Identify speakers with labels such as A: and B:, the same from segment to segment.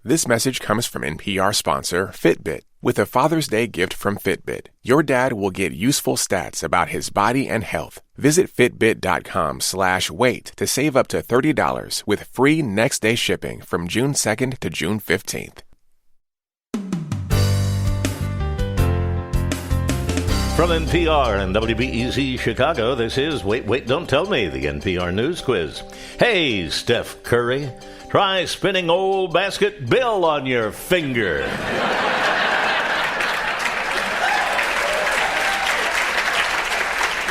A: This message comes from NPR sponsor Fitbit. With a Father's Day gift from Fitbit, your dad will get useful stats about his body and health. Visit fitbit.com/wait to save up to $30 with free next-day shipping from June 2nd to June 15th.
B: From NPR and WBEZ Chicago, this is Wait, Wait, Don't Tell Me, the NPR News Quiz. Hey, Steph Curry, try spinning Old Basket Bill on your finger.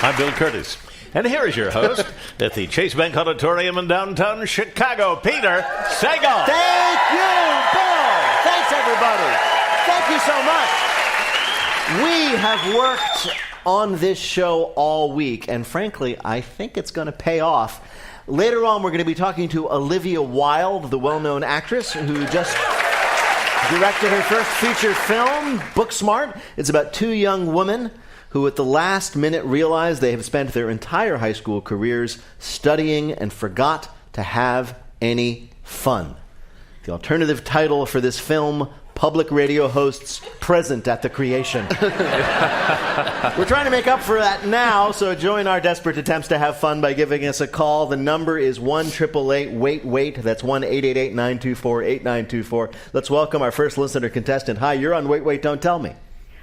B: I'm Bill Curtis, and here is your host at the Chase Bank Auditorium in downtown Chicago, Peter Sagal.
C: Thank you, Bill. Thanks, everybody. Thank you so much. We have worked on this show all week, and frankly, I think it's going to pay off. Later on, we're going to be talking to Olivia Wilde, the well-known actress who just directed her first feature film, Booksmart. It's about two young women who at the last minute realized they have spent their entire high school careers studying and forgot to have any fun. The alternative title for this film, Public Radio Hosts Present at the Creation. We're trying to make up for that now, so join our desperate attempts to have fun by giving us a call. The number is 1-888-WAIT-WAIT. That's 1-888-924-8924. Let's welcome our first listener contestant. Hi, you're on Wait, Wait, Don't Tell Me.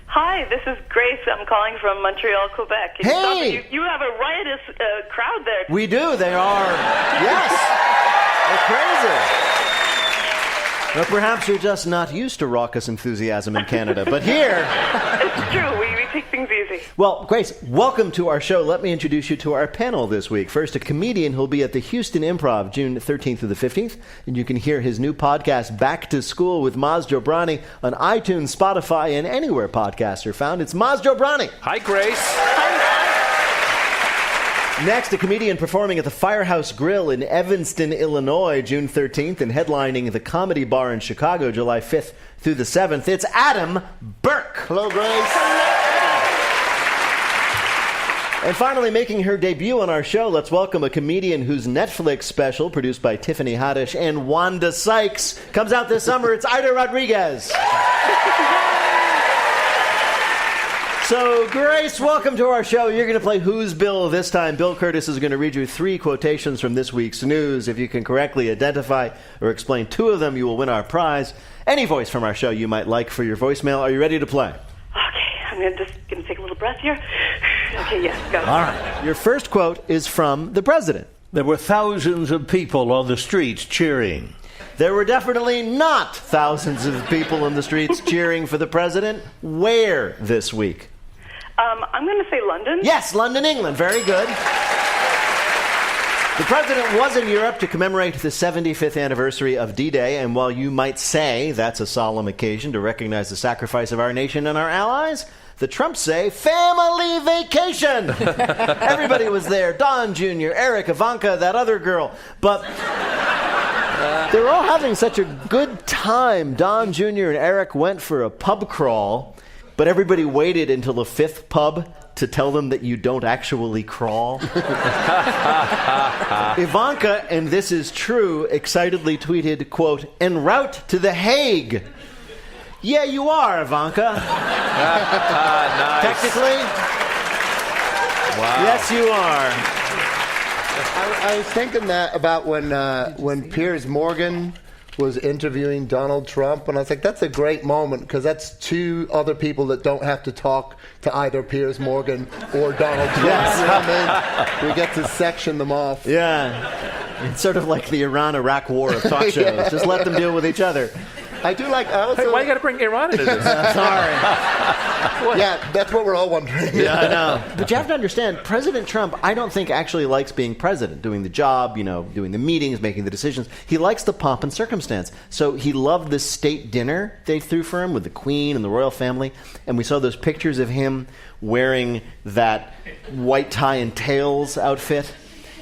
D: Hi, this is Grace. I'm calling from Montreal, Quebec.
C: Hey!
D: You have a riotous crowd there.
C: We do. They are. Yes. They're crazy. Well, perhaps you're just not used to raucous enthusiasm in Canada, but here...
D: It's true. We take things easy.
C: Well, Grace, welcome to our show. Let me introduce you to our panel this week. First, a comedian who'll be at the Houston Improv June 13th through the 15th, and you can hear his new podcast, Back to School with Maz Jobrani, on iTunes, Spotify, and anywhere podcasts are found. It's Maz Jobrani.
E: Hi, Grace.
D: Hi.
C: Next, a comedian performing at the Firehouse Grill in Evanston, Illinois, June 13th, and headlining the Comedy Bar in Chicago, July 5th through the 7th. It's Adam Burke. Hello, Grace. And finally, making her debut on our show, let's welcome a comedian whose Netflix special, produced by Tiffany Haddish and Wanda Sykes, comes out this summer. It's Aida Rodriguez. So, Grace, welcome to our show. You're going to play Who's Bill this time. Bill Curtis is going to read you 3 quotations from this week's news. If you can correctly identify or explain 2 of them, you will win our prize. Any voice from our show you might like for your voicemail. Are you ready to play?
D: Okay, I'm just going to take a little breath here. Okay, yes, go.
C: All right. Your first quote is from the president.
B: There were thousands of people on the streets cheering.
C: There were definitely not thousands of people in the streets cheering for the president. Where this week?
D: I'm going to say London.
C: Yes, London, England. Very good. The president was in Europe to commemorate the 75th anniversary of D-Day, and while you might say that's a solemn occasion to recognize the sacrifice of our nation and our allies, the Trumps say family vacation. Everybody was there. Don Jr., Eric, Ivanka, that other girl. But they were all having such a good time. Don Jr. and Eric went for a pub crawl, but everybody waited until the 5th pub to tell them that you don't actually crawl. Ivanka, and this is true, excitedly tweeted, quote, en route to The Hague. Yeah, you are, Ivanka.
E: Nice.
C: Technically,
E: Wow.
C: yes, you are.
F: I was thinking that about when Piers Morgan was interviewing Donald Trump, and I was like, that's a great moment, because that's 2 other people that don't have to talk to either Piers Morgan or Donald Trump.
C: Yes.
F: You know what I mean? We get to section them off.
C: Yeah. It's sort of like the Iran-Iraq war of talk shows.
F: Yeah.
C: Just let them deal with each other.
F: I do like... I also,
E: Hey, why you got to bring Iran into this?
C: Sorry.
F: yeah, that's what we're all wondering.
C: Yeah, I know. But you have to understand, President Trump, I don't think actually likes being president, doing the job, doing the meetings, making the decisions. He likes the pomp and circumstance. So he loved the state dinner they threw for him with the Queen and the royal family. And we saw those pictures of him wearing that white tie and tails outfit.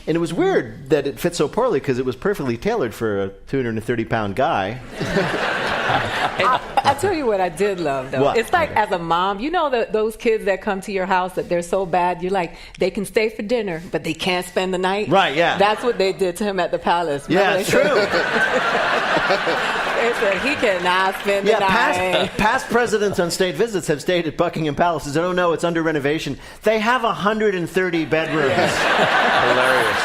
C: And it was weird that it fit so poorly because it was perfectly tailored for a 230-pound guy.
G: I'll tell you what I did love, though.
C: What?
G: It's like, as a mom, those kids that come to your house that they're so bad, you're like, they can stay for dinner, but they can't spend the night.
C: Right, yeah.
G: That's what they did to him at the palace.
C: Yeah, it's true.
G: They said he cannot spend the night.
C: Past presidents on state visits have stayed at Buckingham Palace and said, oh no, it's under renovation. They have 130 bedrooms.
E: Hilarious.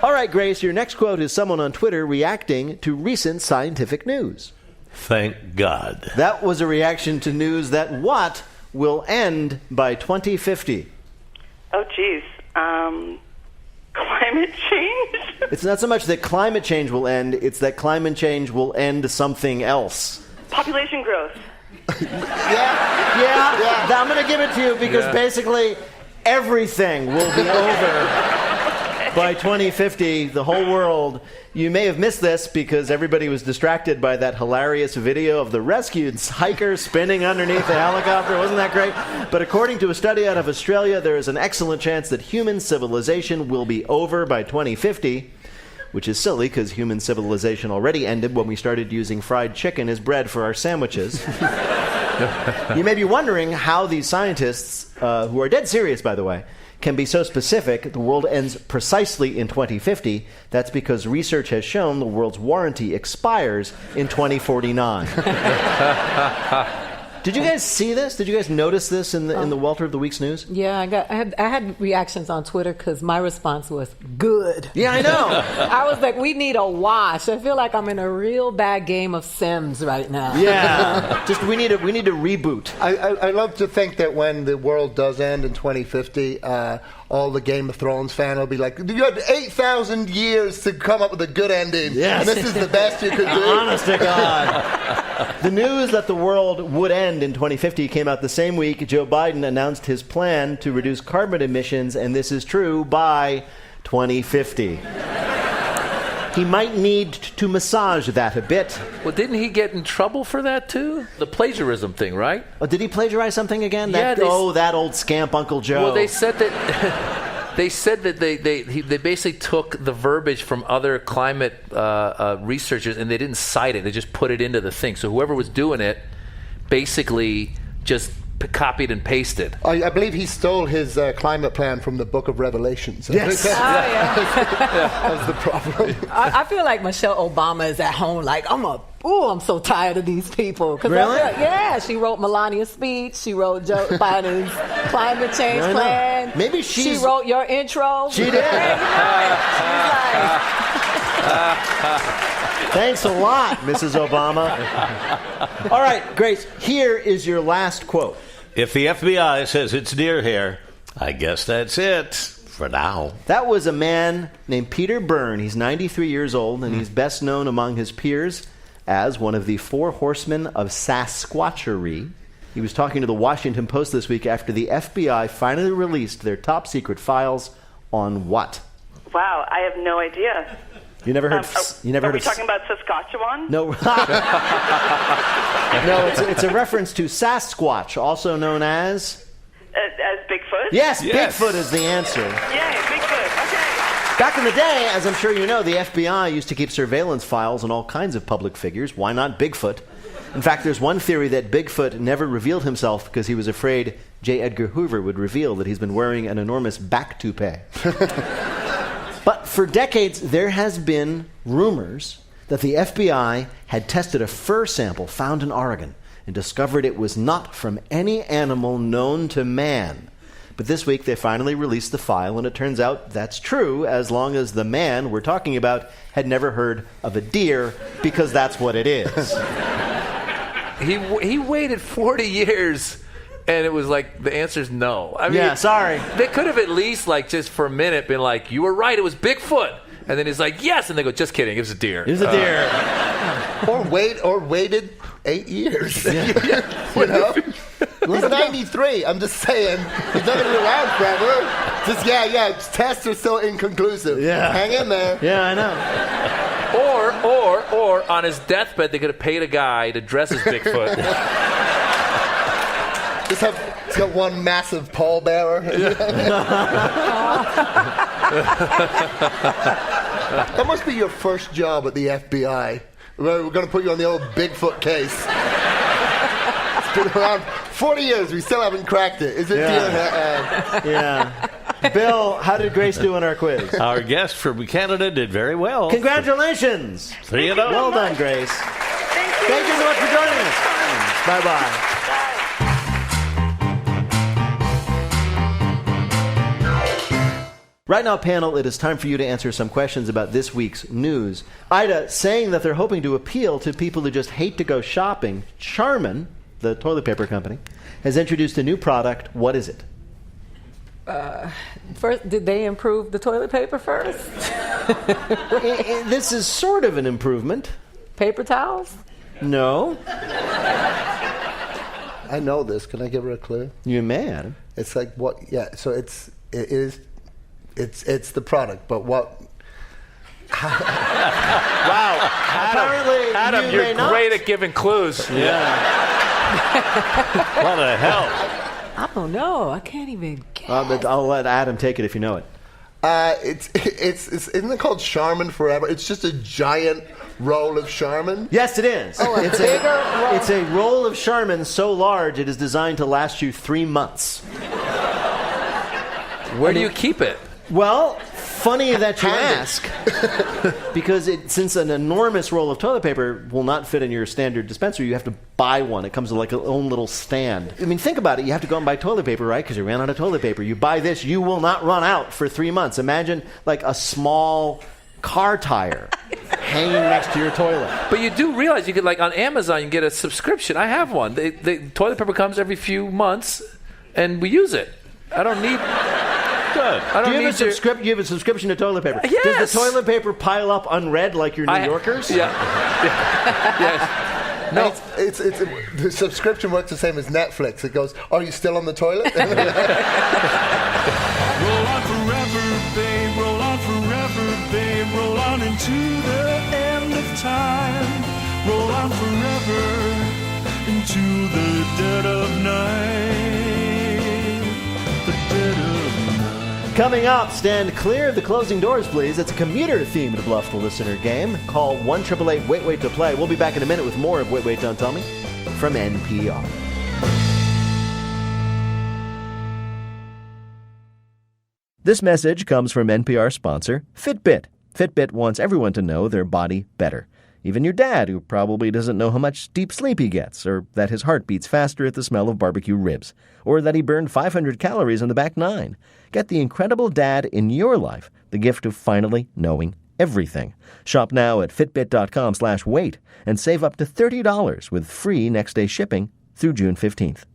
C: All right, Grace, your next quote is someone on Twitter reacting to recent scientific news.
B: Thank God.
C: That was a reaction to news that what will end by 2050?
D: Oh, geez. Climate change?
C: It's not so much that climate change will end, it's that climate change will end something else.
D: Population growth.
C: Yeah. I'm going to give it to you because basically everything will be over by 2050, the whole world. You may have missed this because everybody was distracted by that hilarious video of the rescued hiker spinning underneath the helicopter. Wasn't that great? But according to a study out of Australia, there is an excellent chance that human civilization will be over by 2050, which is silly because human civilization already ended when we started using fried chicken as bread for our sandwiches. You may be wondering how these scientists, who are dead serious, by the way, can be so specific the world ends precisely in 2050. That's because research has shown the world's warranty expires in 2049. Did you guys see this? Did you guys notice this in the welter of the week's news?
G: Yeah, I had reactions on Twitter because my response was good.
C: Yeah, I know.
G: I was like, we need a wash. I feel like I'm in a real bad game of Sims right now.
C: Yeah, just we need a reboot.
F: I love to think that when the world does end in 2050, all the Game of Thrones fan will be like, you had 8,000 years to come up with a good ending.
C: Yes.
F: And this is the best you could do.
C: Honest to God. The news that the world would end in 2050 came out the same week Joe Biden announced his plan to reduce carbon emissions, and this is true, by 2050. He might need to massage that a bit.
E: Well, didn't he get in trouble for that, too? The plagiarism thing, right?
C: Oh, did he plagiarize something again?
E: Yeah,
C: that old scamp Uncle Joe.
E: Well, they said that... They said that they basically took the verbiage from other climate researchers and they didn't cite it. They just put it into the thing. So whoever was doing it basically just copied and pasted.
F: I believe he stole his climate plan from the Book of Revelations.
C: Yes.
F: That was the problem.
G: I feel like Michelle Obama is at home like, I'm so tired of these people.
C: Really?
G: She wrote Melania's speech. She wrote Joe Biden's climate change plan.
C: Maybe
G: she wrote your intro.
C: She did. Thanks a lot, Mrs. Obama. All right, Grace, here is your last quote.
B: If the FBI says it's deer hair, I guess that's it for now.
C: That was a man named Peter Byrne. He's 93 years old, and he's best known among his peers as one of the 4 horsemen of Sasquatchery. He was talking to the Washington Post this week after the FBI finally released their top secret files on what?
D: Wow, I have no idea.
C: You never heard?
D: Are we talking about Saskatchewan?
C: No. No, it's a reference to Sasquatch, also known as
D: Bigfoot?
C: Yes, Bigfoot is the answer.
D: Yay, Bigfoot. Okay.
C: Back in the day, as I'm sure you know, the FBI used to keep surveillance files on all kinds of public figures. Why not Bigfoot? In fact, there's one theory that Bigfoot never revealed himself because he was afraid J. Edgar Hoover would reveal that he's been wearing an enormous back toupee. But for decades, there has been rumors that the FBI had tested a fur sample found in Oregon and discovered it was not from any animal known to man. But this week, they finally released the file, and it turns out that's true as long as the man we're talking about had never heard of a deer, because that's what it is.
E: He waited 40 years, and it was like, the answer's no. I mean,
C: sorry.
E: They could have at least, like, just for a minute been like, you were right, it was Bigfoot. And then he's like, yes. And they go, just kidding, it was a deer.
C: It was a deer.
F: Or waited 8 years. You know? He's 93. I'm just saying. He's not going to be around forever. Just, tests are still inconclusive.
C: Yeah.
F: Hang in there.
C: Yeah, I know.
E: Or on his deathbed, they could have paid a guy to dress as Bigfoot.
F: He's got one massive pallbearer. That must be your first job at the FBI. We're going to put you on the old Bigfoot case. It's been around 40 years. We still haven't cracked it. Is it deer?
C: Yeah. Bill, how did Grace do on our quiz?
B: Our guest from Canada did very well.
C: Congratulations.
B: 3-0.
C: Well done, Grace. Thank you so much for joining us. Bye-bye. Right now, panel, it is time for you to answer some questions about this week's news. Ida, saying that they're hoping to appeal to people who just hate to go shopping, Charmin, the toilet paper company, has introduced a new product. What is it?
G: First, did they improve the toilet paper first?
C: This is sort of an improvement.
G: Paper towels?
C: No.
F: I know this. Can I give her a clue?
C: You may, Adam.
F: It's like what? Yeah. So it's the product, but what?
C: Wow. Apparently,
E: Adam,
C: you may
E: you're
C: not.
E: great at giving clues.
B: Yeah. What the hell?
G: I don't know. I can't even guess.
C: But I'll let Adam take it if you know it.
F: It's isn't it called Charmin Forever? It's just a giant roll of Charmin.
C: Yes, it is.
G: Oh,
C: it's a roll of Charmin so large it is designed to last you 3 months.
E: Where do you keep it?
C: Well, funny that you ask, because since an enormous roll of toilet paper will not fit in your standard dispenser, you have to buy one. It comes with like its own little stand. I mean, think about it. You have to go and buy toilet paper, right? Because you ran out of toilet paper. You buy this, you will not run out for 3 months. Imagine like a small car tire hanging next to your toilet.
E: But you do realize you could, like on Amazon, you can get a subscription. I have one. The toilet paper comes every few months, and we use it. I don't need...
B: Good.
C: Do you have a subscription to toilet paper?
E: Yes.
C: Does the toilet paper pile up unread like your New Yorkers?
E: Yeah. Yes. No.
F: The subscription works the same as Netflix. It goes, are you still on the toilet?
H: Roll on forever, babe. Roll on forever, babe. Roll on into the end of time. Roll on forever into the dead of night. The dead of night.
C: Coming up, stand clear of the closing doors, please. It's a commuter-themed Bluff the Listener game. Call 1-888-WAIT-WAIT to play. We'll be back in a minute with more of Wait, Wait, Don't Tell Me from NPR. This message comes from NPR sponsor Fitbit. Fitbit wants everyone to know their body better. Even your dad, who probably doesn't know how much deep sleep he gets, or that his heart beats faster at the smell of barbecue ribs, or that he burned 500 calories on the back 9. Get the incredible dad in your life the gift of finally knowing everything. Shop now at fitbit.com/wait and save up to $30 with free next-day shipping through June 15th.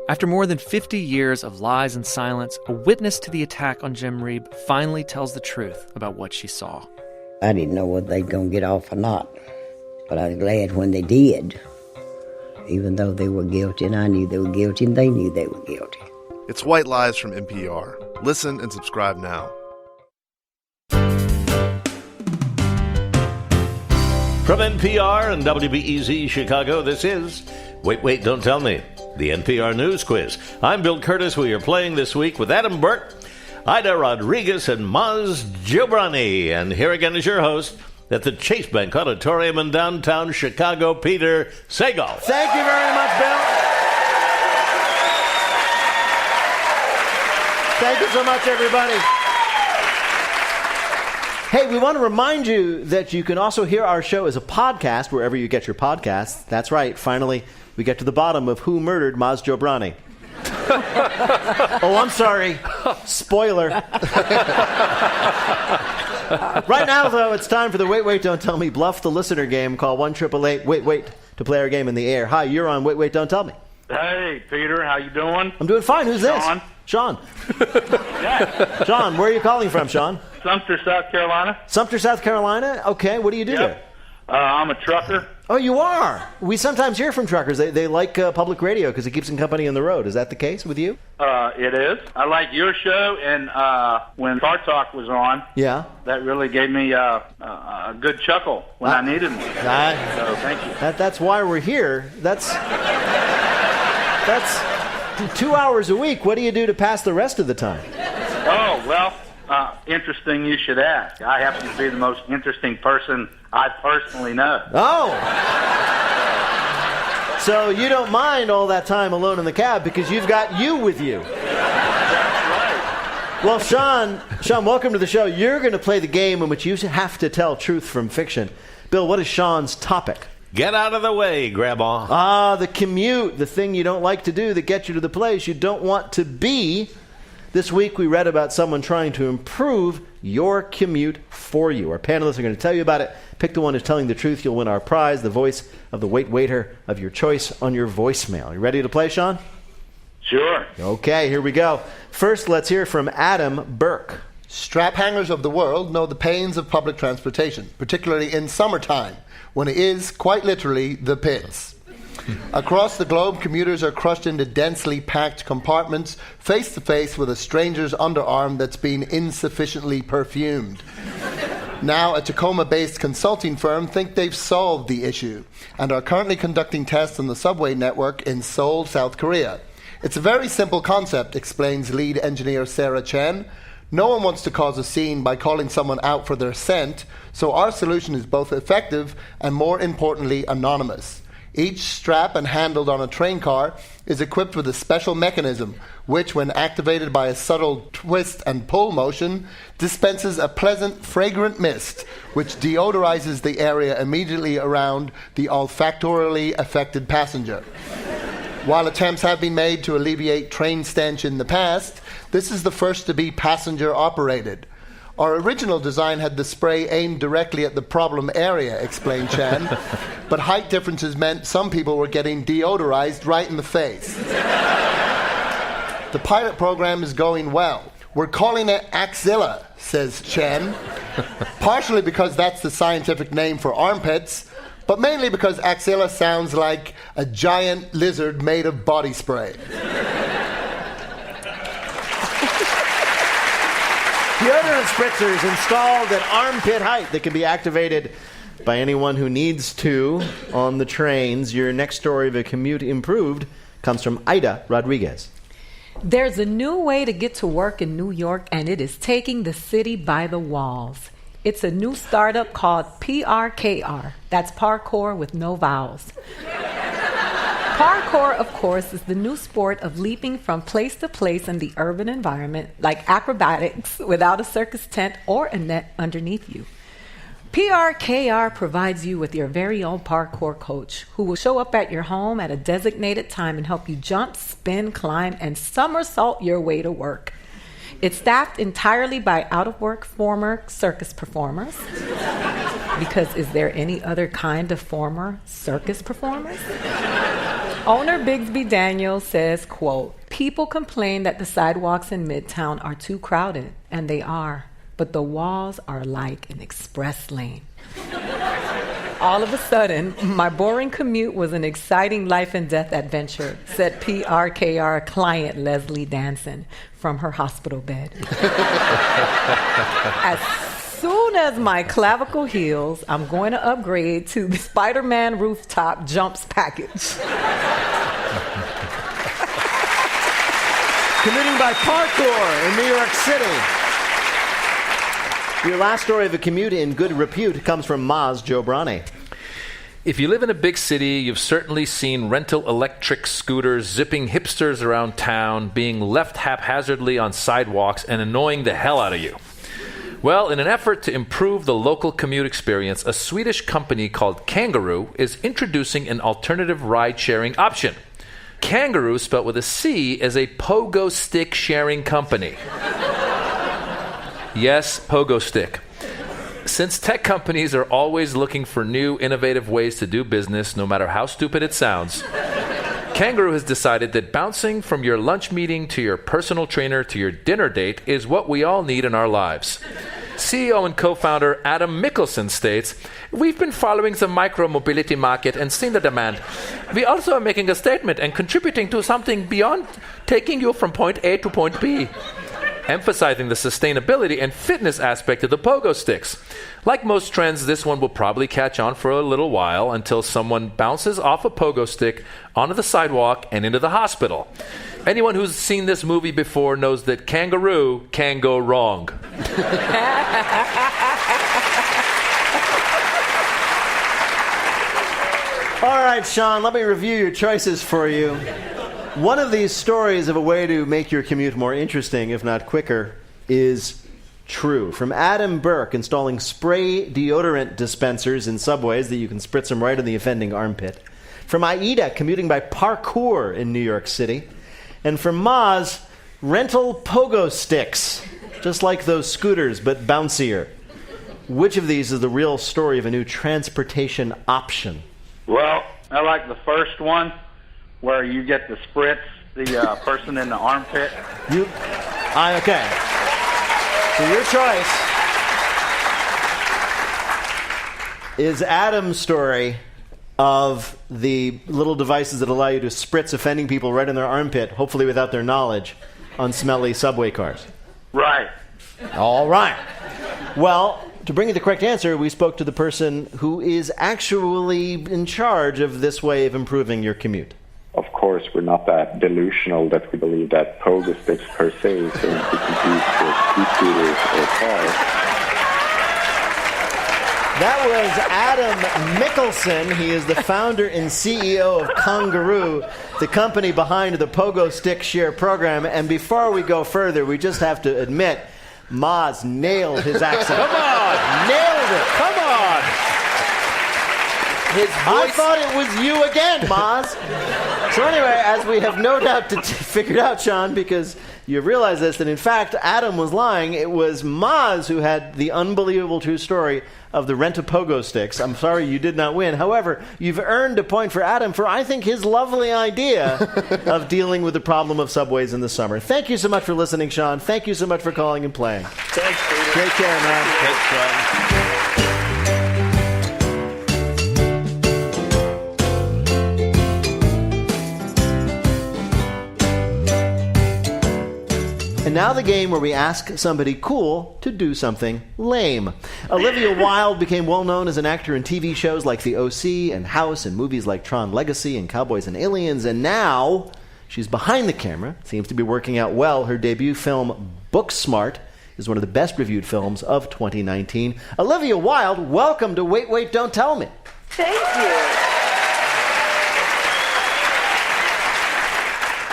I: After more than 50 years of lies and silence, a witness to the attack on Jim Reeb finally tells the truth about what she saw.
J: I didn't know whether they'd gonna get off or not, but I was glad when they did. Even though they were guilty, and I knew they were guilty, and they knew they were guilty.
K: It's White Lies from NPR. Listen and subscribe now.
B: From NPR and WBEZ Chicago, this is Wait, Wait, Don't Tell Me, the NPR News Quiz. I'm Bill Curtis. We are playing this week with Adam Burke, Aida Rodriguez, and Maz Jobrani. And here again is your host at the Chase Bank Auditorium in downtown Chicago, Peter Sagal.
C: Thank you very much, Bill. Thank you so much, everybody. Hey, we want to remind you that you can also hear our show as a podcast wherever you get your podcasts. That's right. Finally, we get to the bottom of who murdered Maz Jobrani. Oh, I'm sorry. Spoiler. Right now, though, it's time for the Wait, Wait, Don't Tell Me Bluff the Listener game. Call 1-888-WAIT-WAIT to play our game in the air. Hi, you're on Wait, Wait, Don't Tell Me.
L: Hey, Peter, how you doing?
C: I'm doing fine. Who's this?
L: Sean. Yeah.
C: Sean, where are you calling from, Sean?
L: Sumter, South Carolina.
C: Sumter, South Carolina? Okay, what do you do there?
L: I'm a trucker.
C: Oh, you are? We sometimes hear from truckers. They like public radio because it keeps them company on the road. Is that the case with you?
L: It is. I like your show, and when Car Talk was on, that really gave me a good chuckle when I needed one. So thank you.
C: That's why we're here. That's 2 hours a week. What do you do to pass the rest of the time?
L: Oh, well, interesting you should ask. I happen to be the most interesting person I personally know.
C: Oh! So you don't mind all that time alone in the cab because you've got you with you.
L: That's right.
C: Well, Sean, welcome to the show. You're going to play the game in which you have to tell truth from fiction. Bill, what is Sean's topic?
B: Get out of the way, Grandma.
C: The commute, the thing you don't like to do that gets you to the place you don't want to be. This week we read about someone trying to improve your commute for you. Our panelists are going to tell you about it. Pick the one who's telling the truth. You'll win our prize, the voice of the waiter of your choice on your voicemail. You ready to play, Sean?
L: Sure.
C: Okay, here we go. First, let's hear from Adam Burke.
F: Strap hangers of the world know the pains of public transportation, particularly in summertime, when it is, quite literally, the pits. Across the globe, commuters are crushed into densely packed compartments, face-to-face with a stranger's underarm that's been insufficiently perfumed. Now, a Tacoma-based consulting firm think they've solved the issue and are currently conducting tests on the subway network in Seoul, South Korea. It's a very simple concept, explains lead engineer Sarah Chen. No one wants to cause a scene by calling someone out for their scent, so our solution is both effective and, more importantly, anonymous. Each strap and handled on a train car is equipped with a special mechanism which, when activated by a subtle twist and pull motion, dispenses a pleasant, fragrant mist which deodorizes the area immediately around the olfactorily affected passenger. While attempts have been made to alleviate train stench in the past, this is the first to be passenger-operated. Our original design had the spray aimed directly at the problem area, explained Chen, but height differences meant some people were getting deodorized right in the face. The pilot program is going well. We're calling it Axilla, says Chen, partially because that's the scientific name for armpits, but mainly because axilla sounds like a giant lizard made of body spray.
C: Deodorant spritzers installed at armpit height that can be activated by anyone who needs to on the trains. Your next story of a commute improved comes from Aida Rodriguez.
G: There's a new way to get to work in New York, and it is taking the city by the walls. It's a new startup called PRKR. That's parkour with no vowels. Parkour, of course, is the new sport of leaping from place to place in the urban environment, like acrobatics, without a circus tent or a net underneath you. PRKR provides you with your very own parkour coach who will show up at your home at a designated time and help you jump, spin, climb, and somersault your way to work. It's staffed entirely by out-of-work former circus performers. Because is there any other kind of former circus performers? Owner Bigsby Daniels says, quote, "People complain that the sidewalks in Midtown are too crowded, and they are, but the walls are like an express lane. All of a sudden, my boring commute was an exciting life and death adventure," said PRKR client Leslie Danson from her hospital bed. As soon as my clavicle heals, I'm going to upgrade to the Spider-Man rooftop jumps package.
C: Commuting by parkour in New York City. Your last story of a commute in good repute comes from Maz Jobrani.
E: If you live in a big city, you've certainly seen rental electric scooters zipping hipsters around town, being left haphazardly on sidewalks, and annoying the hell out of you. Well, in an effort to improve the local commute experience, a Swedish company called Kangaroo is introducing an alternative ride-sharing option. Kangaroo, spelled with a C, is a pogo stick sharing company. Yes, pogo stick. Since tech companies are always looking for new, innovative ways to do business, no matter how stupid it sounds, Kangaroo has decided that bouncing from your lunch meeting to your personal trainer to your dinner date is what we all need in our lives. CEO and co-founder Adam Mickelson states, "We've been following the micro-mobility market and seen the demand. We also are making a statement and contributing to something beyond taking you from point A to point B." Emphasizing the sustainability and fitness aspect of the pogo sticks. Like most trends, this one will probably catch on for a little while until someone bounces off a pogo stick onto the sidewalk and into the hospital. Anyone who's seen this movie before knows that Kangaroo can go wrong.
C: All right, Sean, let me review your choices for you. One of these stories of a way to make your commute more interesting, if not quicker, is true. From Adam Burke installing spray deodorant dispensers in subways that you can spritz them right in the offending armpit. From Aida commuting by parkour in New York City. And from Maz, rental pogo sticks, just like those scooters, but bouncier. Which of these is the real story of a new transportation option?
L: Well, I like the first one, where you get to spritz the person in the armpit.
C: Okay. So your choice is Adam's story of the little devices that allow you to spritz offending people right in their armpit, hopefully without their knowledge, on smelly subway cars.
L: Right.
C: All right. Well, to bring you the correct answer, we spoke to the person who is actually in charge of this way of improving your commute.
M: Of course, we're not that delusional that we believe that pogo sticks per se is going to compete with e-scooters or cars.
C: That was Adam Mickelson. He is the founder and CEO of Kangaroo, the company behind the Pogo Stick Share program. And before we go further, we just have to admit, Maz nailed his accent.
E: Come on!
C: Nailed it!
E: Come on! His voice...
C: I thought it was you again, Maz. So anyway, as we have no doubt figured out, Sean, because you realize this, that in fact Adam was lying. It was Maz who had the unbelievable true story of the rent-a-pogo sticks. I'm sorry you did not win. However, you've earned a point for Adam for, I think, his lovely idea of dealing with the problem of subways in the summer. Thank you so much for listening, Sean. Thank you so much for calling and playing.
L: Thanks, Peter.
C: Take care, man.
L: Thanks, Sean.
C: And now the game where we ask somebody cool to do something lame. Olivia Wilde became well known as an actor in TV shows like The OC and House and movies like Tron Legacy and Cowboys and Aliens. And now she's behind the camera. Seems to be working out well. Her debut film, Booksmart, is one of the best reviewed films of 2019. Olivia Wilde, welcome to Wait, Wait, Don't Tell Me.
N: Thank you.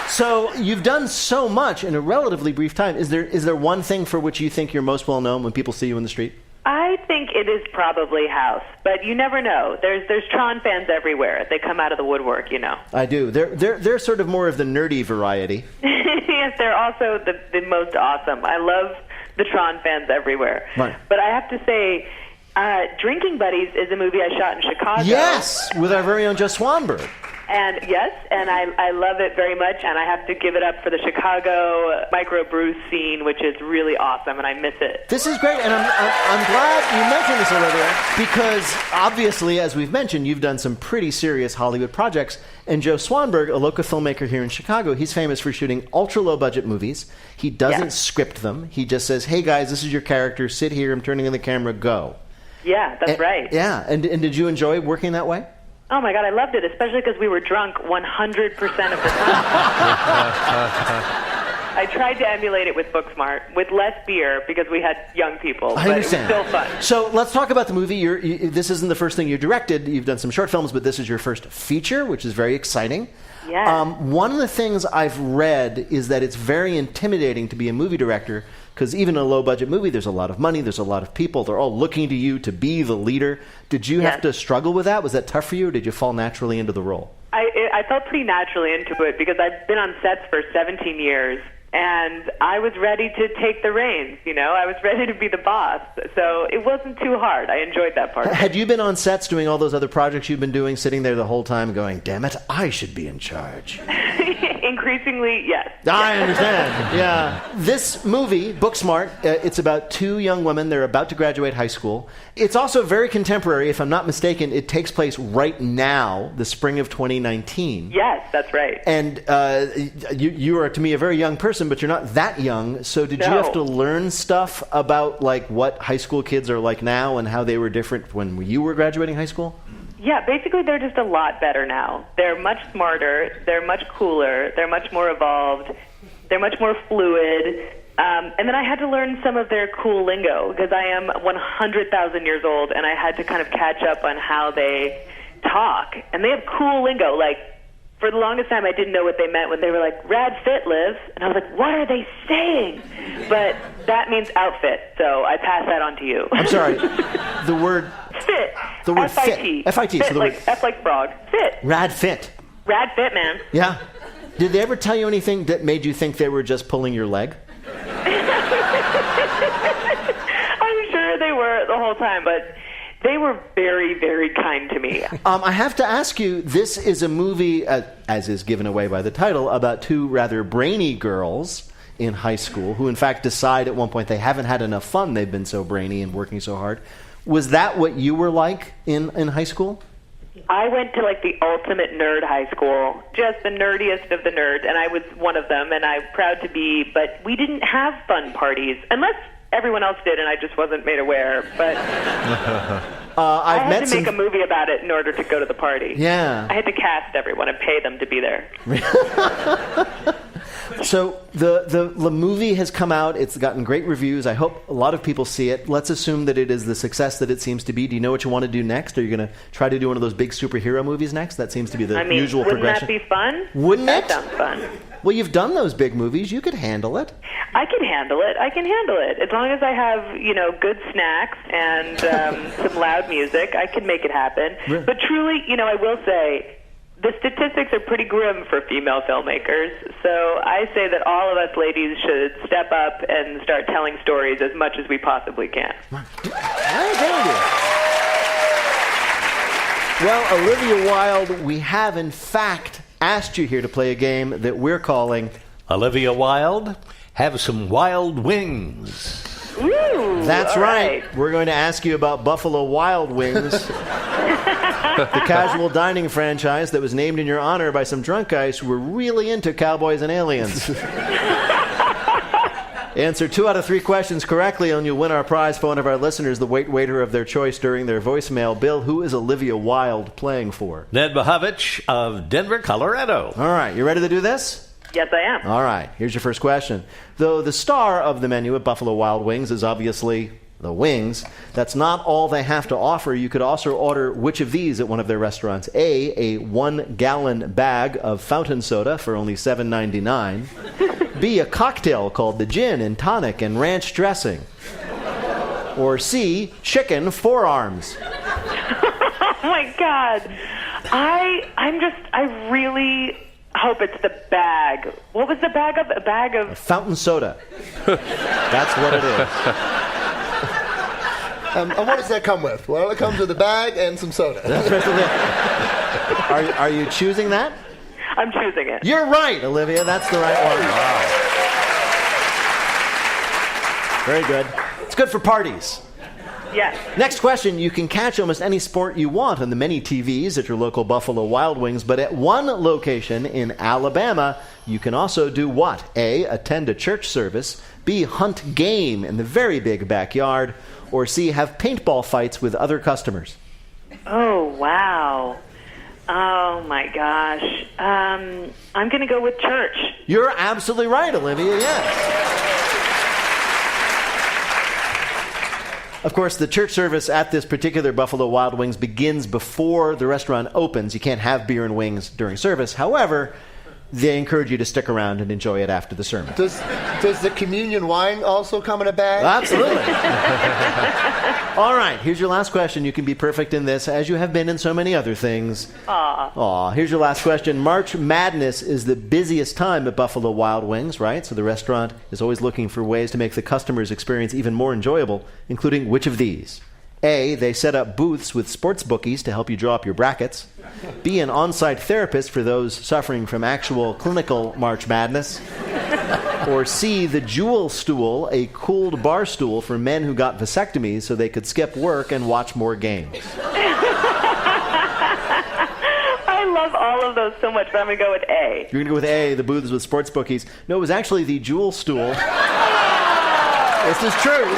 C: So you've done so much in a relatively brief time. Is there one thing for which you think you're most well known when people see you in the street?
N: I think it is probably House, but you never know. There's Tron fans everywhere. They come out of the woodwork, you know.
C: I do. They're sort of more of the nerdy variety.
N: Yes, they're also the most awesome. I love the Tron fans everywhere.
C: Right.
N: But I have to say, Drinking Buddies is a movie I shot in Chicago.
C: Yes, with our very own Joe Swanberg.
N: And yes, and I love it very much, and I have to give it up for the Chicago microbrew scene, which is really awesome, and I miss it.
C: This is great, and I'm glad you mentioned this, Olivia, because obviously, as we've mentioned, you've done some pretty serious Hollywood projects, and Joe Swanberg, a local filmmaker here in Chicago, he's famous for shooting ultra-low-budget movies. He doesn't script them. He just says, hey, guys, this is your character. Sit here. I'm turning on the camera. Go.
N: Yeah, that's right.
C: Yeah, and did you enjoy working that way?
N: Oh, my God, I loved it, especially because we were drunk 100% of the time. I tried to emulate it with Booksmart, with less beer, because we had young people,
C: I understand.
N: It was still fun.
C: So let's talk about the movie. This isn't the first thing you directed. You've done some short films, but this is your first feature, which is very exciting.
N: Yeah.
C: One of the things I've read is that it's very intimidating to be a movie director, because even in a low-budget movie, there's a lot of money, there's a lot of people, they're all looking to you to be the leader. Did you have to struggle with that? Was that tough for you, or did you fall naturally into the role?
N: I felt pretty naturally into it, because I've been on sets for 17 years, and I was ready to take the reins, you know? I was ready to be the boss, so it wasn't too hard. I enjoyed that part.
C: Had you been on sets doing all those other projects you've been doing, sitting there the whole time going, damn it, I should be in charge?
N: Increasingly, yes.
C: I understand. Yeah. This movie, Booksmart, it's about two young women. They're about to graduate high school. It's also very contemporary. If I'm not mistaken, it takes place right now, the spring of 2019.
N: Yes, that's right.
C: And you are, to me, a very young person, but you're not that young. So did you have to learn stuff about like what high school kids are like now and how they were different when you were graduating high school?
N: Yeah, basically they're just a lot better now. They're much smarter, they're much cooler, they're much more evolved, they're much more fluid. And then I had to learn some of their cool lingo, because I am 100,000 years old, and I had to kind of catch up on how they talk. And they have cool lingo, like for the longest time, I didn't know what they meant when they were like, rad fit, Liv. And I was like, what are they saying? But that means outfit, so I pass that on to you.
C: I'm sorry. The word...
N: Fit.
C: The word
N: F-I-T.
C: fit. F-I-T.
N: Fit,
C: So the
N: like,
C: word...
N: F like frog. Fit.
C: Rad fit.
N: Rad fit, man.
C: Yeah. Did they ever tell you anything that made you think they were just pulling your leg?
N: I'm sure they were the whole time, but they were very, very kind to me.
C: I have to ask you, this is a movie, as is given away by the title, about two rather brainy girls in high school who, in fact, decide at one point they haven't had enough fun. They've been so brainy and working so hard. Was that what you were like in high school?
N: I went to, like, the ultimate nerd high school, just the nerdiest of the nerds, and I was one of them, and I'm proud to be, but we didn't have fun parties, unless everyone else did, and I just wasn't made aware, but I had to make a movie about it in order to go to the party.
C: Yeah.
N: I had to cast everyone and pay them to be there.
C: So the movie has come out. It's gotten great reviews. I hope a lot of people see it. Let's assume that it is the success that it seems to be. Do you know what you want to do next? Are you going to try to do one of those big superhero movies next? That seems to be the usual progression.
N: Wouldn't that be fun?
C: Wouldn't
N: that
C: it?
N: That sounds fun.
C: Well, you've done those big movies. You could handle it.
N: I can handle it. As long as I have, good snacks and some loud music, I can make it happen. Really? But truly, I will say, the statistics are pretty grim for female filmmakers, so I say that all of us ladies should step up and start telling stories as much as we possibly can.
C: I agree with you. Well, Olivia Wilde, we have in fact asked you here to play a game that we're calling
B: Olivia Wilde, have some wild wings.
N: Ooh,
C: that's right. We're going to ask you about Buffalo Wild Wings, the casual dining franchise that was named in your honor by some drunk guys who were really into cowboys and aliens. Answer 2 out of 3 questions correctly, and you'll win our prize for one of our listeners, the waiter of their choice during their voicemail. Bill, who is Olivia Wilde playing for?
B: Ned Bahovich of Denver, Colorado.
C: All right, you ready to do this?
N: Yes, I am.
C: All right, here's your first question. Though the star of the menu at Buffalo Wild Wings is obviously the wings, that's not all they have to offer. You could also order which of these at one of their restaurants? A 1-gallon bag of fountain soda for only $7.99. B, a cocktail called the gin and tonic and ranch dressing. Or C, chicken forearms.
N: Oh my God. I really hope it's the bag. What was the bag of? A bag of...
C: Fountain soda. That's what it is.
F: And what does that come with? Well, it comes with a bag and some soda.
C: That's basically it. Are you choosing that?
N: I'm choosing it.
C: You're right, Olivia. That's the right one. Wow. Very good. It's good for parties.
N: Yes.
C: Next question. You can catch almost any sport you want on the many TVs at your local Buffalo Wild Wings, but at one location in Alabama, you can also do what? A, attend a church service. B, hunt game in the very big backyard. Or C, have paintball fights with other customers.
N: Oh, wow. Oh, my gosh. I'm going to go with church.
C: You're absolutely right, Olivia, yes. Of course, the church service at this particular Buffalo Wild Wings begins before the restaurant opens. You can't have beer and wings during service. However, they encourage you to stick around and enjoy it after the sermon.
F: Does the communion wine also come in a bag?
C: Absolutely. All right, here's your last question. You can be perfect in this, as you have been in so many other things. Aw. Here's your last question. March Madness is the busiest time at Buffalo Wild Wings, right? So the restaurant is always looking for ways to make the customer's experience even more enjoyable, including which of these? A, they set up booths with sports bookies to help you draw up your brackets. B, an on-site therapist for those suffering from actual clinical March Madness. Or C, the Jewel Stool, a cooled bar stool for men who got vasectomies so they could skip work and watch more games.
N: I love all of those so much, but I'm going to go with A.
C: You're going to go with A, the booths with sports bookies. No, it was actually the Jewel Stool. This is true.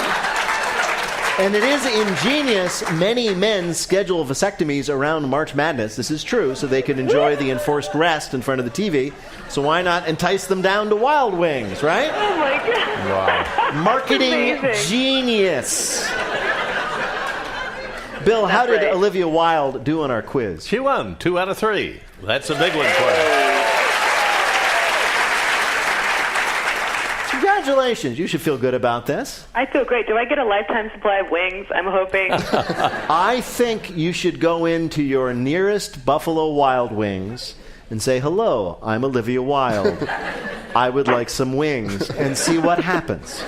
C: And it is ingenious. Many men schedule vasectomies around March Madness. This is true, so they can enjoy the enforced rest in front of the TV. So why not entice them down to Wild Wings, right?
N: Oh, my God.
C: Wow. Marketing genius. Bill, how did Olivia Wilde do on our quiz?
B: She won 2 out of 3. That's a big one for her.
C: Congratulations. You should feel good about this.
N: I feel great. Do I get a lifetime supply of wings? I'm hoping.
C: I think you should go into your nearest Buffalo Wild Wings and say, hello, I'm Olivia Wilde. I would like some wings, and see what happens.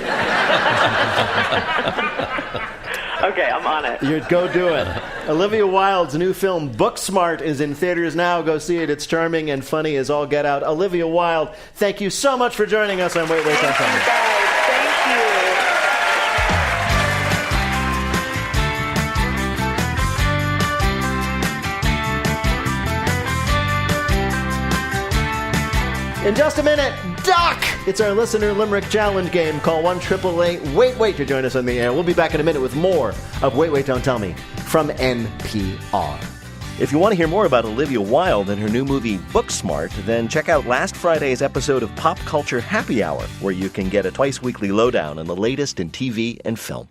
N: Okay, I'm on it.
C: Go do it. Olivia Wilde's new film, Booksmart, is in theaters now. Go see it. It's charming and funny as all get out. Olivia Wilde, thank you so much for joining us on Wait, Don't Tell Me.
N: Thank you.
C: In just a minute, Doc! It's our listener limerick challenge game. Call 1-888-WAIT-WAIT to join us on the air. We'll be back in a minute with more of Wait, Wait, Don't Tell Me from NPR.
O: If you want to hear more about Olivia Wilde and her new movie Booksmart, then check out last Friday's episode of Pop Culture Happy Hour, where you can get a twice-weekly lowdown on the latest in TV and film.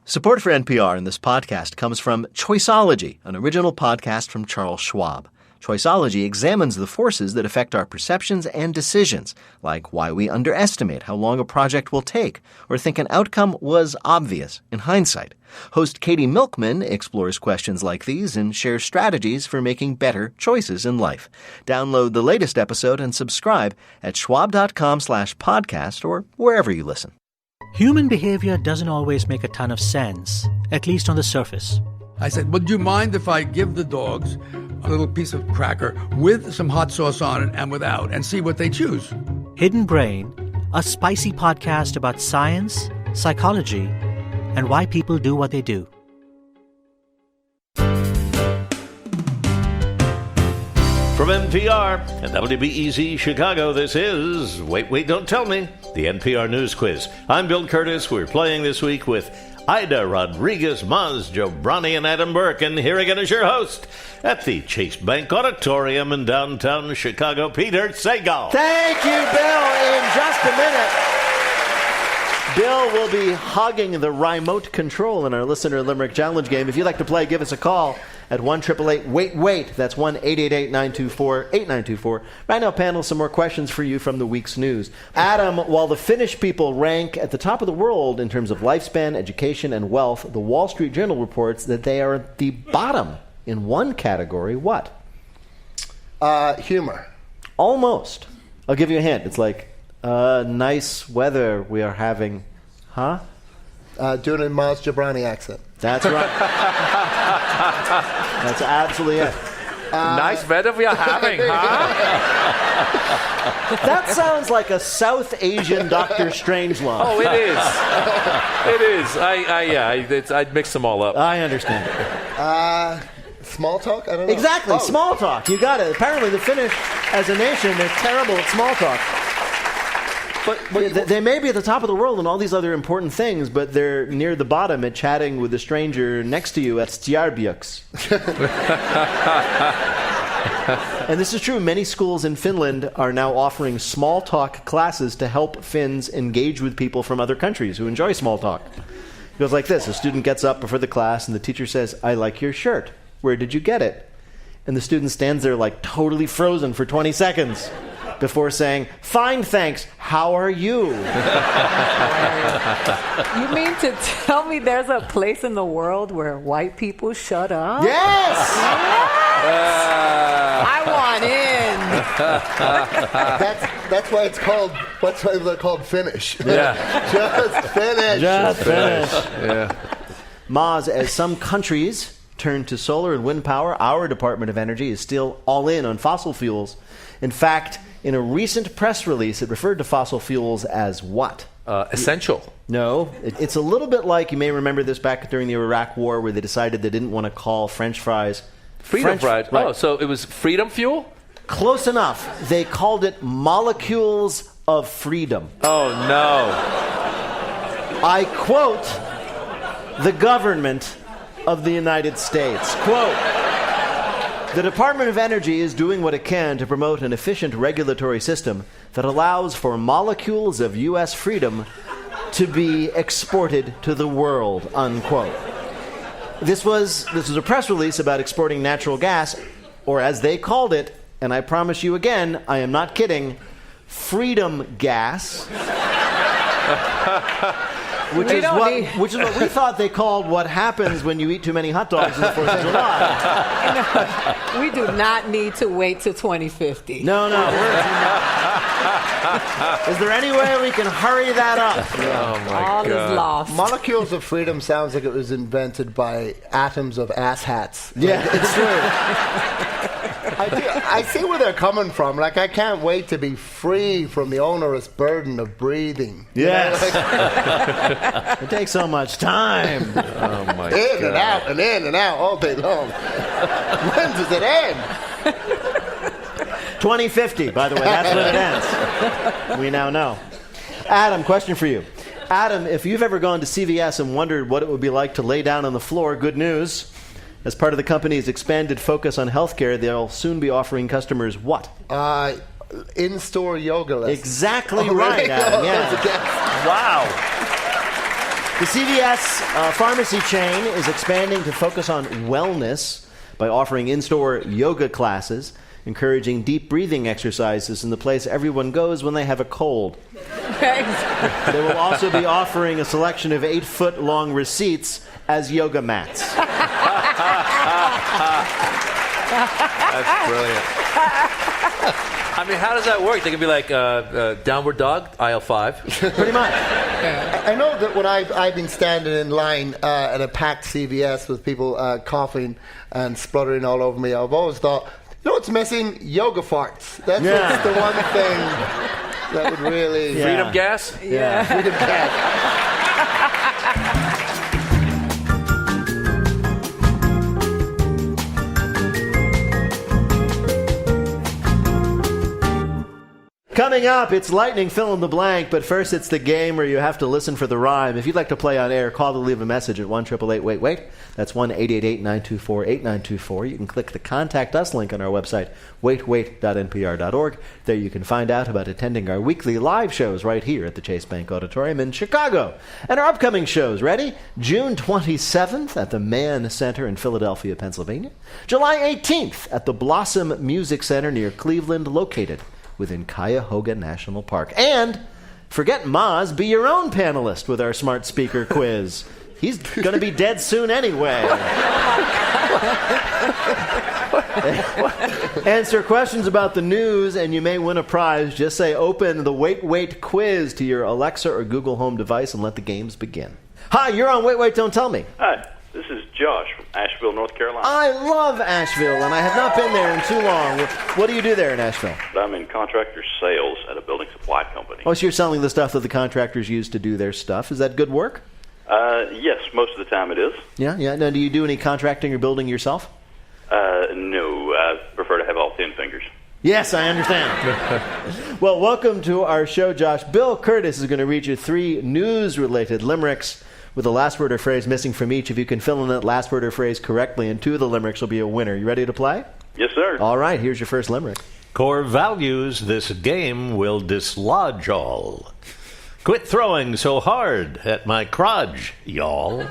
O: Support for NPR in this podcast comes from Choiceology, an original podcast from Charles Schwab. Choiceology examines the forces that affect our perceptions and decisions, like why we underestimate how long a project will take, or think an outcome was obvious in hindsight. Host Katie Milkman explores questions like these and shares strategies for making better choices in life. Download the latest episode and subscribe at schwab.com/podcast or wherever you listen.
P: Human behavior doesn't always make a ton of sense, at least on the surface.
Q: I said, would you mind if I give the dogs a little piece of cracker with some hot sauce on it and without, and see what they choose?
P: Hidden Brain, a spicy podcast about science, psychology, and why people do what they do.
B: From NPR and WBEZ Chicago, this is Wait, Wait, Don't Tell Me, the NPR News Quiz. I'm Bill Curtis. We're playing this week with Aida Rodriguez, Maz Jobrani, and Adam Burke. And here again is your host at the Chase Bank Auditorium in downtown Chicago, Peter Sagal.
C: Thank you, Bill. In just a minute, Bill will be hogging the remote control in our Listener Limerick Challenge game. If you'd like to play, give us a call at 1-888-WAIT-WAIT. That's 1-888-924-8924. Right now, panel, some more questions for you from the week's news. Adam, while the Finnish people rank at the top of the world in terms of lifespan, education, and wealth, the Wall Street Journal reports that they are at the bottom in one category. What?
F: Humor.
C: Almost. I'll give you a hint. It's like, nice weather we are having. Huh?
F: Doing a Maz Jobrani accent.
C: That's right. That's absolutely it.
E: Nice weather we are having, huh?
C: That sounds like a South Asian Dr. Strangelove.
E: Oh, it is. It is. I'd mix them all up.
C: I understand.
F: Small talk? I don't know.
C: Exactly, small talk. You got it. Apparently the Finnish, as a nation, they're terrible at small talk. But they may be at the top of the world in all these other important things, but they're near the bottom at chatting with the stranger next to you at Stjärbyks. And this is true. Many schools in Finland are now offering small talk classes to help Finns engage with people from other countries who enjoy small talk. It goes like this. A student gets up before the class and the teacher says, "I like your shirt. Where did you get it?" And the student stands there like totally frozen for 20 seconds. Before saying, "Fine, thanks. How are you?"
G: You mean to tell me there's a place in the world where white people shut up?
C: Yes!
G: I want in.
F: That's why it's called. That's why they're called Finnish.
E: Yeah.
F: Just finish.
C: Just finish.
E: Yeah.
C: Maz, as some countries turn to solar and wind power, our Department of Energy is still all in on fossil fuels. In fact, in a recent press release, it referred to fossil fuels as what?
E: Essential.
C: No. It's a little bit like, you may remember this back during the Iraq War, where they decided they didn't want to call French fries
E: Freedom fries.
C: Right.
E: Oh, so it was freedom fuel?
C: Close enough. They called it molecules of freedom.
E: Oh, no.
C: I quote the government of the United States. Quote, "The Department of Energy is doing what it can to promote an efficient regulatory system that allows for molecules of U.S. freedom to be exported to the world," unquote. This was a press release about exporting natural gas, or as they called it, and I promise you again, I am not kidding, freedom gas. Which is what we thought they called what happens when you eat too many hot dogs on the 4th of July.
G: No, we do not need to wait till 2050.
C: No. Is there any way we can hurry that up?
E: Oh, my
G: All
E: God.
G: is lost.
F: Molecules of freedom sounds like it was invented by atoms of ass hats.
C: Yeah, it's true.
F: I see where they're coming from. Like, I can't wait to be free from the onerous burden of breathing.
C: Yes. It takes so much time.
E: Oh, my God.
F: In and out and in and out all day long. When does it end?
C: 2050, by the way, that's when it ends. We now know. Adam, question for you. Adam, if you've ever gone to CVS and wondered what it would be like to lay down on the floor, good news. As part of the company's expanded focus on healthcare, they'll soon be offering customers what?
F: In-store yoga lessons.
C: Exactly right, Adam. Yeah.
E: Wow.
C: The CVS pharmacy chain is expanding to focus on wellness by offering in-store yoga classes, encouraging deep breathing exercises in the place everyone goes when they have a cold. They will also be offering a selection of 8-foot-long receipts as yoga mats.
E: That's brilliant. I mean, how does that work? They can be like downward dog, aisle 5.
C: Pretty much.
F: I know that when I've been standing in line at a packed CVS with people coughing and spluttering all over me, I've always thought, you know what's missing? Yoga farts. That's the one thing that would really...
E: Yeah. Freedom gas?
F: Yeah. Freedom gas.
C: Coming up, it's Lightning Fill in the Blank, but first it's the game where you have to listen for the rhyme. If you'd like to play on air, call to leave a message at 1-888-WAIT-WAIT. That's 1-888-924-8924. You can click the Contact Us link on our website, waitwait.npr.org. There you can find out about attending our weekly live shows right here at the Chase Bank Auditorium in Chicago. And our upcoming shows, ready? June 27th at the Mann Center in Philadelphia, Pennsylvania. July 18th at the Blossom Music Center near Cleveland, located within Cuyahoga National Park. And forget Maz, be your own panelist with our smart speaker quiz. He's going to be dead soon anyway. Answer questions about the news and you may win a prize. Just say open the Wait quiz to your Alexa or Google Home device and let the games begin. Hi, you're on Wait, Don't Tell Me.
R: Hi. This is Josh from Asheville, North Carolina.
C: I love Asheville, and I have not been there in too long. What do you do there in Asheville?
R: I'm in contractor sales at a building supply company.
C: Oh, so you're selling the stuff that the contractors use to do their stuff. Is that good work?
R: Yes, most of the time it is.
C: Yeah. Now, do you do any contracting or building yourself?
R: No, I prefer to have all 10 fingers.
C: Yes, I understand. Well, welcome to our show, Josh. Bill Curtis is going to read you 3 news-related limericks with the last word or phrase missing from each. If you can fill in that last word or phrase correctly, and 2 of the limericks will be a winner. You ready to play?
R: Yes, sir.
C: All right, here's your first limerick.
B: Core values this game will dislodge all. Quit throwing so hard at my crotch, y'all.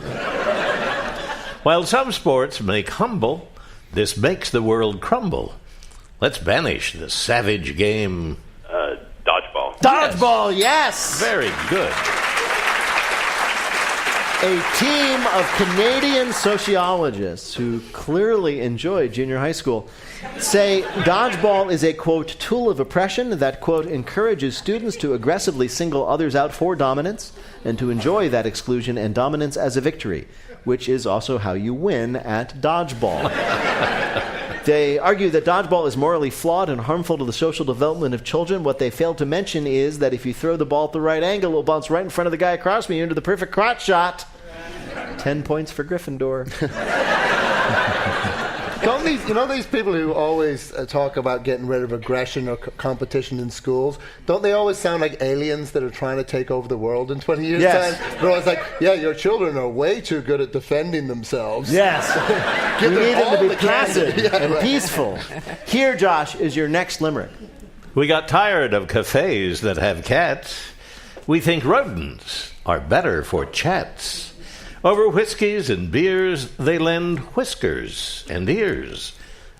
B: While some sports make humble, this makes the world crumble. Let's banish the savage game.
R: Dodgeball.
C: Dodgeball, yes!
B: Very good.
C: A team of Canadian sociologists who clearly enjoyed junior high school say dodgeball is a, quote, tool of oppression that, quote, encourages students to aggressively single others out for dominance and to enjoy that exclusion and dominance as a victory, which is also how you win at dodgeball. They argue that dodgeball is morally flawed and harmful to the social development of children. What they fail to mention is that if you throw the ball at the right angle, it will bounce right in front of the guy across from you into the perfect crotch shot. 10 points for Gryffindor.
F: Don't these people who always talk about getting rid of aggression or competition in schools, don't they always sound like aliens that are trying to take over the world in 20 years' time? They're always like, yeah, your children are way too good at defending themselves.
C: Yes. You need them to be placid and
F: right.
C: peaceful. Here, Josh, is your next limerick.
B: We got tired of cafes that have cats. We think rodents are better for chats. Over whiskeys and beers, they lend whiskers and ears.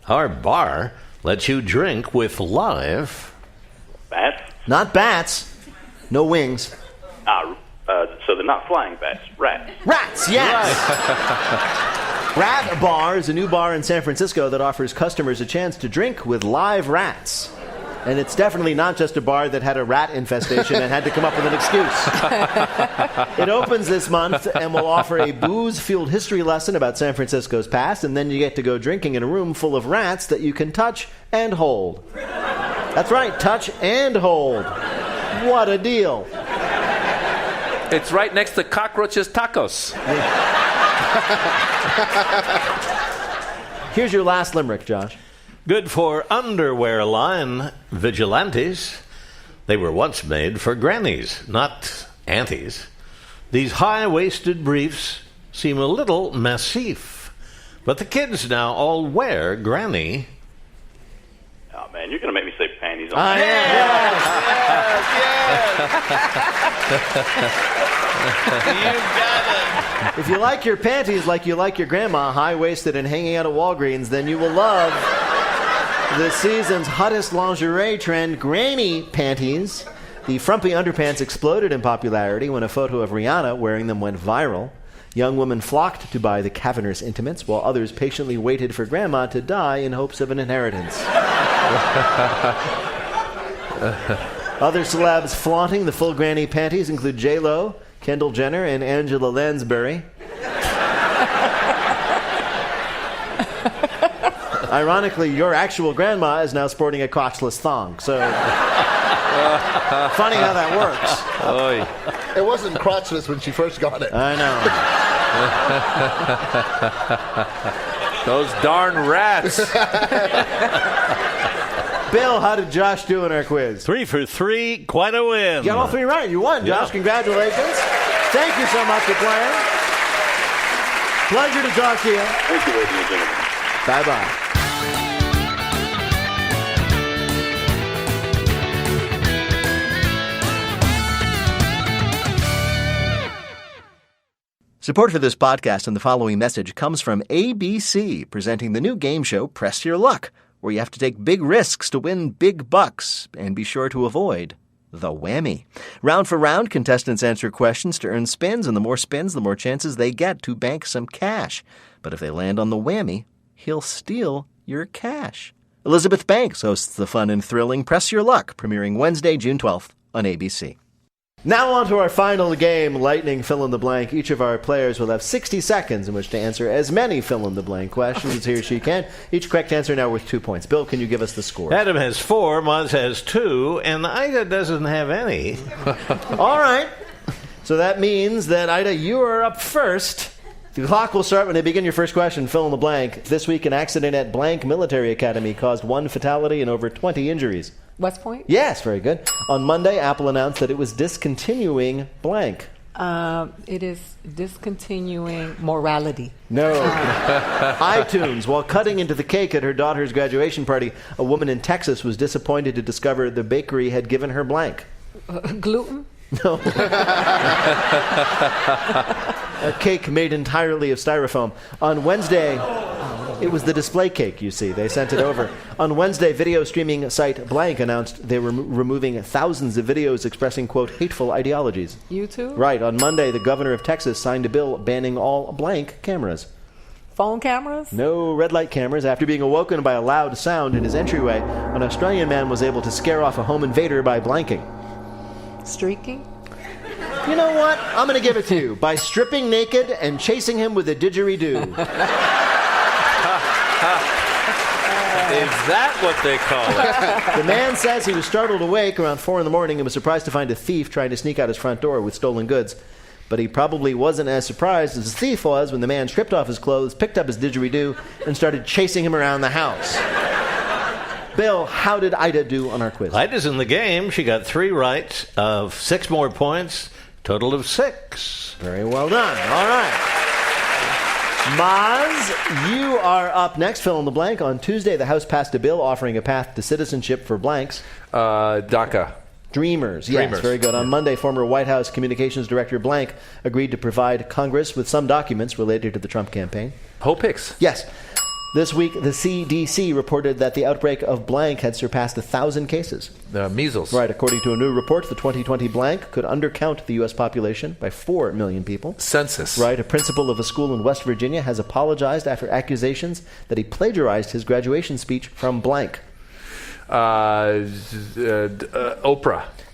B: Our bar lets you drink with live...
R: Bats?
C: Not bats. No wings.
R: So they're not flying bats. Rats.
C: Rats, yes! Rat Bar is a new bar in San Francisco that offers customers a chance to drink with live rats. And it's definitely not just a bar that had a rat infestation and had to come up with an excuse. It opens this month and will offer a booze-fueled history lesson about San Francisco's past, and then you get to go drinking in a room full of rats that you can touch and hold. That's right, touch and hold. What a deal.
E: It's right next to Cockroaches Tacos.
C: Here's your last limerick, Josh.
B: Good for underwear line vigilantes. They were once made for grannies, not aunties. These high-waisted briefs seem a little massif, but the kids now all wear granny.
R: Oh, man, you're going to make me say panties.
C: You got it. If you like your panties like you like your grandma, high-waisted and hanging out at Walgreens, then you will love the season's hottest lingerie trend, granny panties. The frumpy underpants exploded in popularity when a photo of Rihanna wearing them went viral. Young women flocked to buy the cavernous intimates, while others patiently waited for grandma to die in hopes of an inheritance. Other celebs flaunting the full granny panties include J-Lo, Kendall Jenner, and Angela Lansbury. Ironically, your actual grandma is now sporting a crotchless thong, so funny how that works.
F: Oy. It wasn't crotchless when she first got it.
C: I
E: know. Those darn rats.
C: Bill, how did Josh do in our quiz?
B: 3 for 3, quite a win.
C: You got all 3 right. You won, Josh.
B: Yeah.
C: Congratulations. Thank you so much for playing. Pleasure to talk to you.
R: Thank you, ladies and gentlemen.
C: Bye-bye.
O: Support for this podcast and the following message comes from ABC, presenting the new game show Press Your Luck, where you have to take big risks to win big bucks and be sure to avoid the whammy. Round for round, contestants answer questions to earn spins, and the more spins, the more chances they get to bank some cash. But if they land on the whammy, he'll steal your cash. Elizabeth Banks hosts the fun and thrilling Press Your Luck, premiering Wednesday, June 12th on ABC.
C: Now on to our final game, Lightning Fill-in-the-Blank. Each of our players will have 60 seconds in which to answer as many fill-in-the-blank questions as he or she can. Each correct answer now worth 2 points. Bill, can you give us the score?
B: Adam has 4, Maz has 2, and Ida doesn't have any.
C: All right. So that means that, Ida, you are up first. The clock will start when I begin your first question. Fill in the blank. This week, an accident at blank military academy caused 1 fatality and over 20 injuries.
G: West Point?
C: Yes, very good. On Monday, Apple announced that it was discontinuing blank.
G: It is discontinuing morality.
C: No. iTunes. While cutting into the cake at her daughter's graduation party, a woman in Texas was disappointed to discover the bakery had given her blank.
G: Gluten?
C: No. A cake made entirely of styrofoam. On Wednesday, it was the display cake, you see. They sent it over. On Wednesday, video streaming site Blank announced they were removing thousands of videos expressing, quote, hateful ideologies.
G: YouTube?
C: Right. On Monday, the governor of Texas signed a bill banning all blank cameras.
G: Phone cameras?
C: No red light cameras. After being awoken by a loud sound in his entryway, an Australian man was able to scare off a home invader by blanking.
G: Streaking?
C: You know what? I'm going to give it to you. By stripping naked and chasing him with a didgeridoo.
E: Is that what they call it?
C: The man says he was startled awake around 4 a.m. and was surprised to find a thief trying to sneak out his front door with stolen goods. But he probably wasn't as surprised as the thief was when the man stripped off his clothes, picked up his didgeridoo, and started chasing him around the house. Bill, how did Ida do on our quiz?
B: Ida's in the game. She got 3 right of 6 more points, total of 6.
C: Very well done. All right. Maz, you are up next. Fill in the blank. On Tuesday, the House passed a bill offering a path to citizenship for blanks.
E: DACA.
C: Dreamers. Yes, very good. On Monday, former White House Communications Director Blank agreed to provide Congress with some documents related to the Trump campaign.
E: Hopex.
C: Yes. This week, the CDC reported that the outbreak of blank had surpassed 1,000 cases.
E: Measles.
C: Right. According to a new report, the 2020 blank could undercount the U.S. population by 4 million people.
E: Census.
C: Right. A principal of a school in West Virginia has apologized after accusations that he plagiarized his graduation speech from blank.
E: Oprah.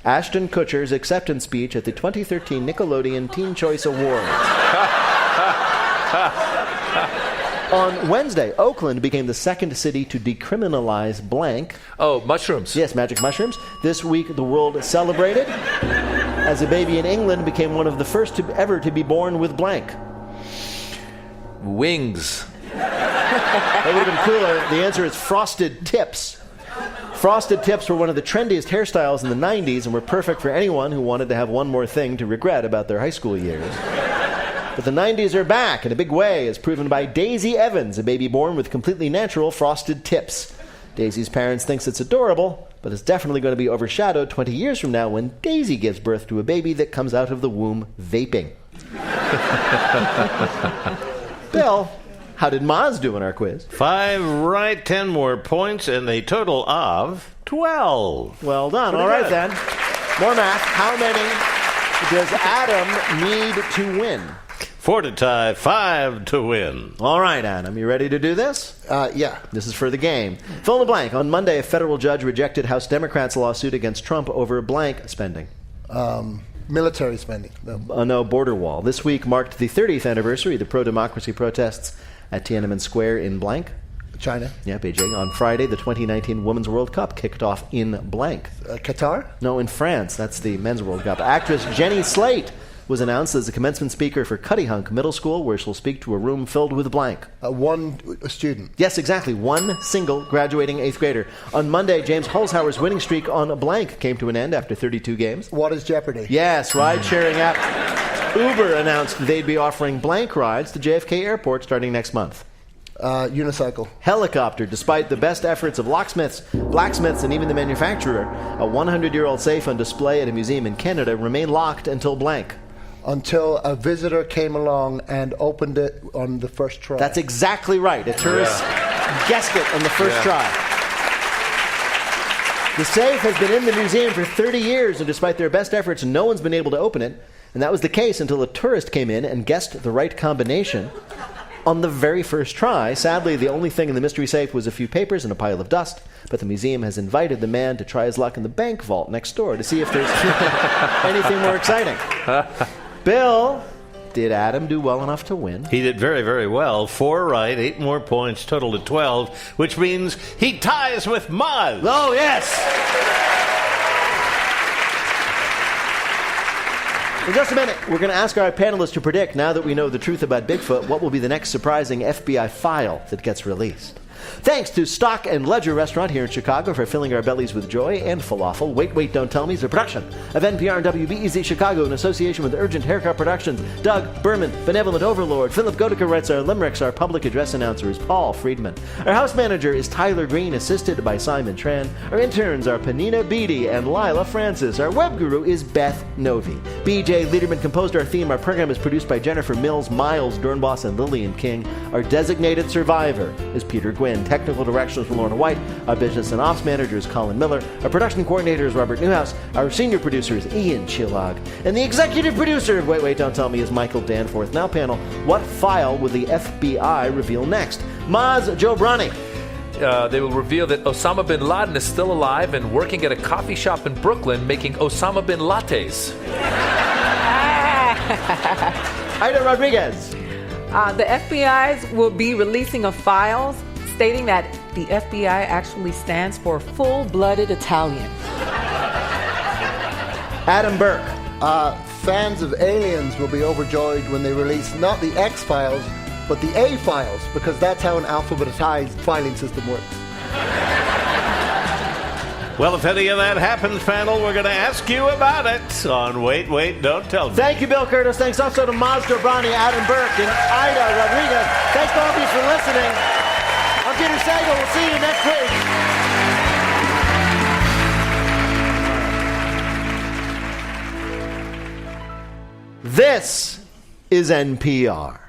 C: Ashton Kutcher's acceptance speech at the 2013 Nickelodeon Teen Choice Awards. On Wednesday, Oakland became the second city to decriminalize blank.
E: Oh, mushrooms.
C: Yes, magic mushrooms. This week, the world celebrated as a baby in England became one of the first ever to be born with blank.
E: Wings.
C: That would have been cooler. The answer is frosted tips. Frosted tips were one of the trendiest hairstyles in the 90s and were perfect for anyone who wanted to have one more thing to regret about their high school years. But the 90s are back in a big way, as proven by Daisy Evans, a baby born with completely natural frosted tips. Daisy's parents thinks it's adorable, but it's definitely going to be overshadowed 20 years from now when Daisy gives birth to a baby that comes out of the womb vaping. Bill, how did Maz do in our quiz?
B: 5 right, 10 more points, and a total of 12.
C: Well done.
B: Pretty
C: All right,
B: good.
C: then. More math. How many does Adam need to win?
B: 4 to tie, 5 to win.
C: All right, Adam, you ready to do this?
F: Yeah.
C: This is for the game. Fill in the blank. On Monday, a federal judge rejected House Democrats' lawsuit against Trump over blank spending.
F: Military spending.
C: No, border wall. This week marked the 30th anniversary of the pro-democracy protests at Tiananmen Square in blank.
F: China.
C: Yeah, Beijing. On Friday, the 2019 Women's World Cup kicked off in blank.
F: Qatar?
C: No, in France. That's the Men's World Cup. Actress Jenny Slate was announced as the commencement speaker for Cuttyhunk Middle School, where she'll speak to a room filled with blank.
F: One student.
C: Yes, exactly. One single graduating 8th grader. On Monday, James Holzhauer's winning streak on blank came to an end after 32 games.
F: What is Jeopardy?
C: Yes, ride-sharing app Uber announced they'd be offering blank rides to JFK Airport starting next month.
F: Unicycle.
C: Helicopter. Despite the best efforts of locksmiths, blacksmiths, and even the manufacturer, a 100-year-old safe on display at a museum in Canada remained locked until blank.
F: Until a visitor came along and opened it on the first try.
C: That's exactly right. A tourist guessed it on the first try. The safe has been in the museum for 30 years, and despite their best efforts, no one's been able to open it. And that was the case until a tourist came in and guessed the right combination on the very first try. Sadly, the only thing in the mystery safe was a few papers and a pile of dust, but the museum has invited the man to try his luck in the bank vault next door to see if there's anything more exciting. Bill, did Adam do well enough to win?
B: He did very, very well. 4 right, 8 more points, total to 12, which means he ties with Maz.
C: Oh, yes! In just a minute, we're going to ask our panelists to predict, now that we know the truth about Bigfoot, what will be the next surprising FBI file that gets released. Thanks to Stock and Ledger Restaurant here in Chicago for filling our bellies with joy and falafel. Wait, Wait, Don't Tell Me is a production of NPR and WBEZ Chicago in association with Urgent Haircut Productions. Doug Berman, Benevolent Overlord. Philip Goedeke writes our limericks. Our public address announcer is Paul Friedman. Our house manager is Tyler Green, assisted by Simon Tran. Our interns are Panina Beatty and Lila Francis. Our web guru is Beth Novi. BJ Liederman composed our theme. Our program is produced by Jennifer Mills, Miles Dernboss, and Lillian King. Our designated survivor is Peter Gwynn. Technical direction is from Lorna White. Our business and ops manager is Colin Miller. Our production coordinator is Robert Newhouse. Our senior producer is Ian Chillog. And the executive producer of Wait, Wait, Don't Tell Me is Michael Danforth. Now, panel, what file will the FBI reveal next? Maz Jobrani.
E: They will reveal that Osama bin Laden is still alive and working at a coffee shop in Brooklyn making Osama bin lattes.
C: Aida Rodriguez.
G: The FBI will be releasing a file stating that the FBI actually stands for full-blooded Italian.
C: Adam Burke.
F: Fans of Aliens will be overjoyed when they release not the X-Files, but the A-Files, because that's how an alphabetized filing system works.
B: Well, if any of that happens, panel, we're going to ask you about it on Wait, Wait, Don't Tell Me.
C: Thank you, Bill Curtis. Thanks also to Maz Jobrani, Adam Burke, and Aida Rodriguez. Thanks to all of you for listening. I'm Peter Sagal. We'll see you next week. This is NPR.